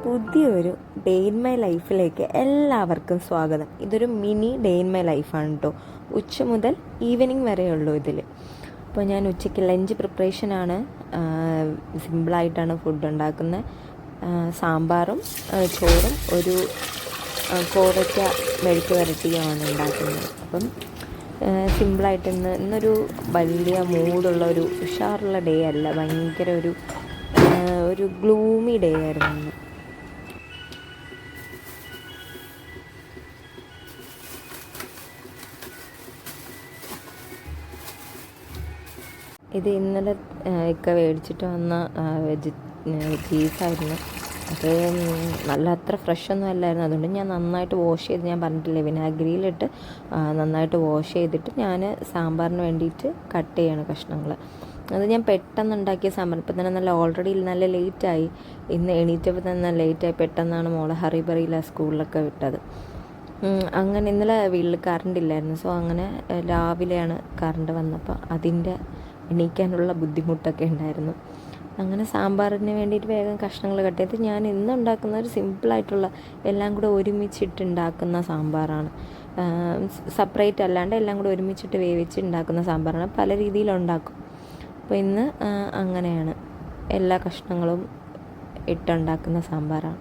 പുതിയൊരു day in my ലൈഫിലേക്ക് എല്ലാവർക്കും സ്വാഗതം. ഇതൊരു മിനി ഡേ ഇൻ മൈ ലൈഫാണ് കേട്ടോ. ഉച്ച മുതൽ ഈവനിങ് വരെയുള്ളൂ ഇതിൽ. അപ്പോൾ ഞാൻ ഉച്ചയ്ക്ക് ലഞ്ച് പ്രിപ്പറേഷനാണ്. സിമ്പിളായിട്ടാണ് ഫുഡ് ഉണ്ടാക്കുന്നത്. സാമ്പാറും ചോറും ഒരു കോവയ്ക്ക മെഴുക്ക് വരട്ടിയുമാണ് ഉണ്ടാക്കുന്നത്. അപ്പം സിമ്പിളായിട്ട് ഇന്നൊരു വലിയ മൂഡുള്ള ഒരു ഉഷാറുള്ള ഡേ അല്ല, ഭയങ്കര ഒരു ഗ്ലൂമി ഡേ ആയിരുന്നു ഇന്ന്. ഇത് ഇന്നലെ ഒക്കെ മേടിച്ചിട്ട് വന്ന ചീസായിരുന്നു. അത് നല്ല അത്ര ഫ്രഷൊന്നും അല്ലായിരുന്നു. അതുകൊണ്ട് ഞാൻ നന്നായിട്ട് വാഷ് ചെയ്ത്, ഞാൻ പറഞ്ഞിട്ടില്ലേ വിനാഗിരിയിലിട്ട് നന്നായിട്ട് വാഷ് ചെയ്തിട്ട് ഞാൻ സാമ്പാറിന് വേണ്ടിയിട്ട് കട്ട് ചെയ്യണം കഷ്ണങ്ങൾ. അത് ഞാൻ പെട്ടെന്ന് ഉണ്ടാക്കിയ സാമ്പാർ. ഇപ്പം തന്നെ ഓൾറെഡി നല്ല ലേറ്റായി. ഇന്ന് എണീറ്റപ്പോൾ തന്നെ ലേറ്റായി. പെട്ടെന്നാണ് മോളെ ഹറിബറിയിലാണ് സ്കൂളിലൊക്കെ വിട്ടത്. അങ്ങനെ ഇന്നലെ വീട്ടിൽ കറണ്ട് ഇല്ലായിരുന്നു. സോ അങ്ങനെ രാവിലെയാണ് കറണ്ട് വന്നപ്പോൾ അതിൻ്റെ എണീക്കാനുള്ള ബുദ്ധിമുട്ടൊക്കെ ഉണ്ടായിരുന്നു. അങ്ങനെ സാമ്പാറിന് വേണ്ടിയിട്ട് വേഗം കഷ്ണങ്ങൾ കട്ട് ചെയ്ത് ഞാൻ ഇന്ന് ഉണ്ടാക്കുന്ന ഒരു സിമ്പിളായിട്ടുള്ള എല്ലാം കൂടെ ഒരുമിച്ചിട്ട് ഉണ്ടാക്കുന്ന സാമ്പാറാണ്. സെപ്പറേറ്റ് അല്ലാണ്ട് എല്ലാം കൂടെ ഒരുമിച്ചിട്ട് വേവിച്ച് ഉണ്ടാക്കുന്ന സാമ്പാറാണ്. പല രീതിയിലുണ്ടാക്കും. അപ്പോൾ ഇന്ന് അങ്ങനെയാണ്, എല്ലാ കഷ്ണങ്ങളും ഇട്ടുണ്ടാക്കുന്ന സാമ്പാറാണ്.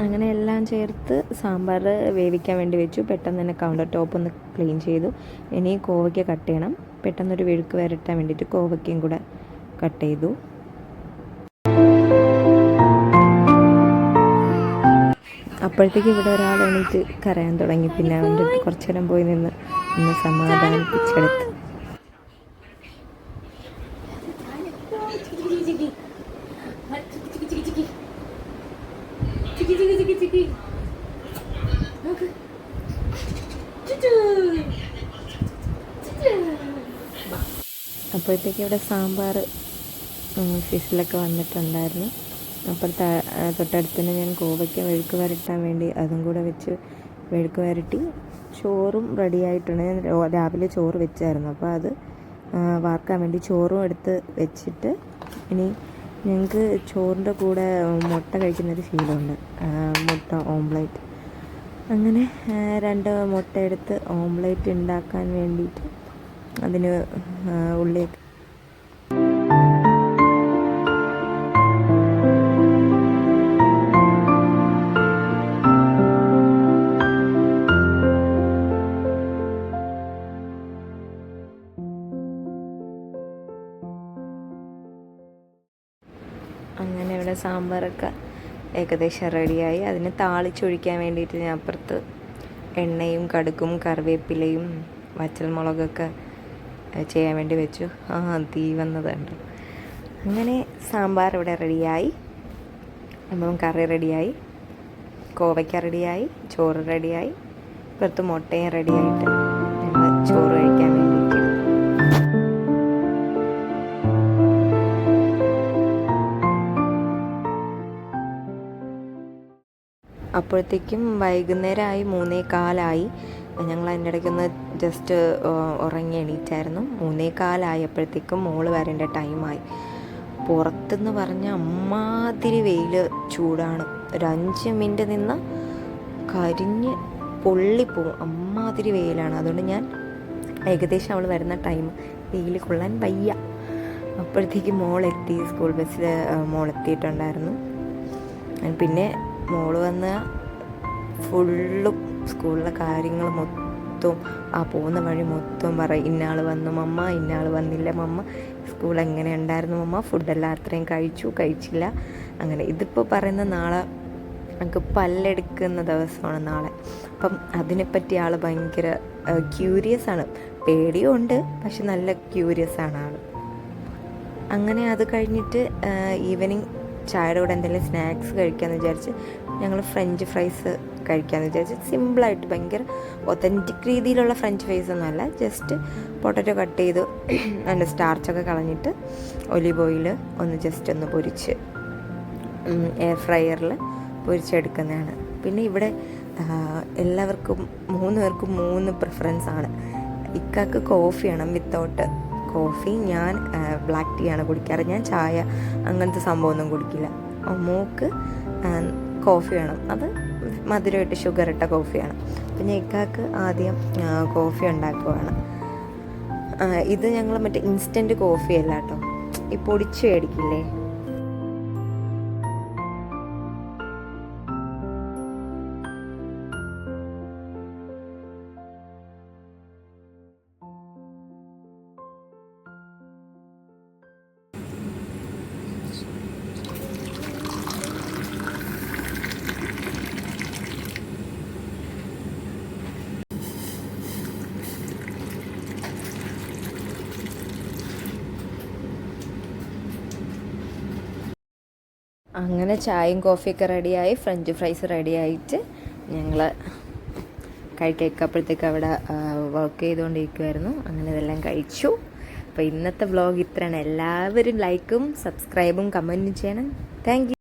അങ്ങനെ എല്ലാം ചേർത്ത് സാമ്പാർ വേവിക്കാൻ വേണ്ടി വെച്ചു. പെട്ടെന്ന് തന്നെ കൗണ്ടർ ടോപ്പ് ഒന്ന് ക്ലീൻ ചെയ്തു. ഇനി കോവയ്ക്ക കട്ട് ചെയ്യണം. പെട്ടെന്നൊരു വെഴുക്ക് വരട്ടാൻ വേണ്ടിയിട്ട് കോവയ്ക്കയും കൂടെ കട്ട് ചെയ്തു. അപ്പോഴത്തേക്ക് ഇവിടെ ഒരാൾ എണീറ്റ് കരയാൻ തുടങ്ങി. പിന്നെ അവൻ്റെ കുറച്ചു നേരം പോയി നിന്ന് സമാധാനിപ്പിച്ചെടുത്ത്. അപ്പോഴത്തേക്ക് ഇവിടെ സാമ്പാർ ഫിസിലൊക്കെ വന്നിട്ടുണ്ടായിരുന്നു. അപ്പോഴത്തെ തൊട്ടടുത്ത് തന്നെ ഞാൻ കോവയ്ക്ക മെഴുക്ക് വരട്ടാൻ വേണ്ടി അതും കൂടെ വെച്ച് മെഴുക്ക് വരട്ടി. ചോറും റെഡി ആയിട്ടുണ്ട്. ഞാൻ രാവിലെ ചോറ് വെച്ചായിരുന്നു. അപ്പോൾ അത് വാർക്കാൻ വേണ്ടി ചോറും എടുത്ത് വെച്ചിട്ട്, ഇനി ഞങ്ങൾക്ക് ചോറിൻ്റെ കൂടെ മുട്ട കഴിക്കുന്നൊരു ശീലമുണ്ട്, മുട്ട ഓംലേറ്റ്. അങ്ങനെ 2 മുട്ട എടുത്ത് ഓംലേറ്റ് ഉണ്ടാക്കാൻ വേണ്ടിയിട്ട് അതിന് ഉള്ളിലേക്ക് അങ്ങനെ ഇവിടെ സാമ്പാറൊക്കെ ഏകദേശം റെഡിയായി. അതിന് താളിച്ചൊഴിക്കാൻ വേണ്ടിയിട്ട് ഞാൻ അപ്പുറത്ത് എണ്ണയും കടുകും കറിവേപ്പിലയും വറ്റൽമുളകൊക്കെ ചെയ്യാൻ വേണ്ടി വെച്ചു. തീ വന്നതുണ്ട്. അങ്ങനെ സാമ്പാർ ഇവിടെ റെഡിയായി. അപ്പം കറി റെഡിയായി, കോവയ്ക്ക റെഡിയായി, ചോറ് റെഡിയായി, ഇപ്പുറത്ത് മുട്ടയും റെഡിയായിട്ട് ഞങ്ങൾ ചോറ് കഴിക്കാൻ വേണ്ടിയിട്ട്. അപ്പോഴത്തേക്കും വൈകുന്നേരമായി, 3:15. ഞങ്ങൾ അതിൻ്റെ ഇടയ്ക്കൊന്ന് ജസ്റ്റ് ഉറങ്ങി എണീറ്റായിരുന്നു. 3:15 അപ്പോഴത്തേക്കും മോള് വരേണ്ട ടൈമായി. പുറത്തെന്ന് പറഞ്ഞാൽ അമ്മാതിരി വെയിൽ, ചൂടാണ്. ഒരു 5 മിനിറ്റ് നിന്ന് കരിഞ്ഞ് പൊള്ളിപ്പോവും, അമ്മാതിരി വെയിലാണ്. അതുകൊണ്ട് ഞാൻ ഏകദേശം അവൾ വരുന്ന ടൈം വെയിൽ കൊള്ളാൻ വയ്യ. അപ്പോഴത്തേക്ക് മോളെത്തി, സ്കൂൾ ബസ്സിൽ മോളെത്തിയിട്ടുണ്ടായിരുന്നു. പിന്നെ മോള് വന്ന് ഫുള്ളും സ്കൂളിലെ കാര്യങ്ങൾ മൊത്തം, പോകുന്ന വഴി മൊത്തം പറയും, ഇന്നയാൾ വന്നു മമ്മ, ഇന്നയാൾ വന്നില്ല മമ്മ, സ്കൂൾ എങ്ങനെ ഉണ്ടായിരുന്നു മമ്മ, ഫുഡെല്ലാം അത്രയും കഴിച്ചില്ല. അങ്ങനെ ഇതിപ്പോൾ പറയുന്ന നാളെ നമുക്ക് പല്ലെടുക്കുന്ന ദിവസമാണ് നാളെ. അപ്പം അതിനെപ്പറ്റി ആൾ ഭയങ്കര ക്യൂരിയസ് ആണ്. പേടിയും ഉണ്ട്, പക്ഷെ നല്ല ക്യൂരിയസ് ആണ് ആൾ. അങ്ങനെ അത് കഴിഞ്ഞിട്ട് ഈവനിങ് ചായയുടെ കൂടെ എന്തെങ്കിലും സ്നാക്സ് കഴിക്കാമെന്ന് വിചാരിച്ച് ഞങ്ങൾ ഫ്രഞ്ച് ഫ്രൈസ് കഴിക്കാമെന്ന് വിചാരിച്ച് സിമ്പിളായിട്ട് ഭയങ്കര ഒത്തൻറ്റിക് രീതിയിലുള്ള ഫ്രഞ്ച് ഫ്രൈസ് ഒന്നുമല്ല, ജസ്റ്റ് പൊട്ടറ്റോ കട്ട് ചെയ്ത് അതിൻ്റെ സ്റ്റാർച്ചൊക്കെ കളഞ്ഞിട്ട് ഒലിവ് ഓയിൽ ഒന്ന് ജസ്റ്റ് ഒന്ന് പൊരിച്ച് എയർ ഫ്രയറിൽ പൊരിച്ചെടുക്കുന്നതാണ്. പിന്നെ ഇവിടെ എല്ലാവർക്കും 3 പേർക്കും 3 പ്രിഫറൻസാണ്. ഇക്കാക്ക് കോഫി വേണം വിത്തൗട്ട് കോഫി, ഞാൻ ബ്ലാക്ക് ടീ ആണ് കുടിക്കാറ്. ഞാൻ ചായ അങ്ങനത്തെ സംഭവമൊന്നും കുടിക്കില്ല. മോക്ക് കോഫി വേണം, അത് മധുരമായിട്ട് ഷുഗർ ഇട്ട കോഫി വേണം. പിന്നെ ഇക്കാക്ക് ആദ്യം കോഫി ഉണ്ടാക്കുവാണ്. ഇത് ഞങ്ങൾ മറ്റേ ഇൻസ്റ്റൻറ്റ് കോഫി അല്ല കേട്ടോ, ഈ പൊടിച്ച് മേടിക്കില്ലേ, അങ്ങനെ ചായയും കോഫിയൊക്കെ റെഡിയായി, ഫ്രഞ്ച് ഫ്രൈസ് റെഡിയായിട്ട് ഞങ്ങൾ കഴിക്കപ്പോഴത്തേക്ക് അവിടെ വർക്ക് ചെയ്തുകൊണ്ടിരിക്കുമായിരുന്നു. അങ്ങനെ ഇതെല്ലാം കഴിച്ചു. അപ്പോൾ ഇന്നത്തെ വ്ളോഗ് ഇത്രയാണ്. എല്ലാവരും ലൈക്കും സബ്സ്ക്രൈബും കമൻറ്റും ചെയ്യണം. Thank you.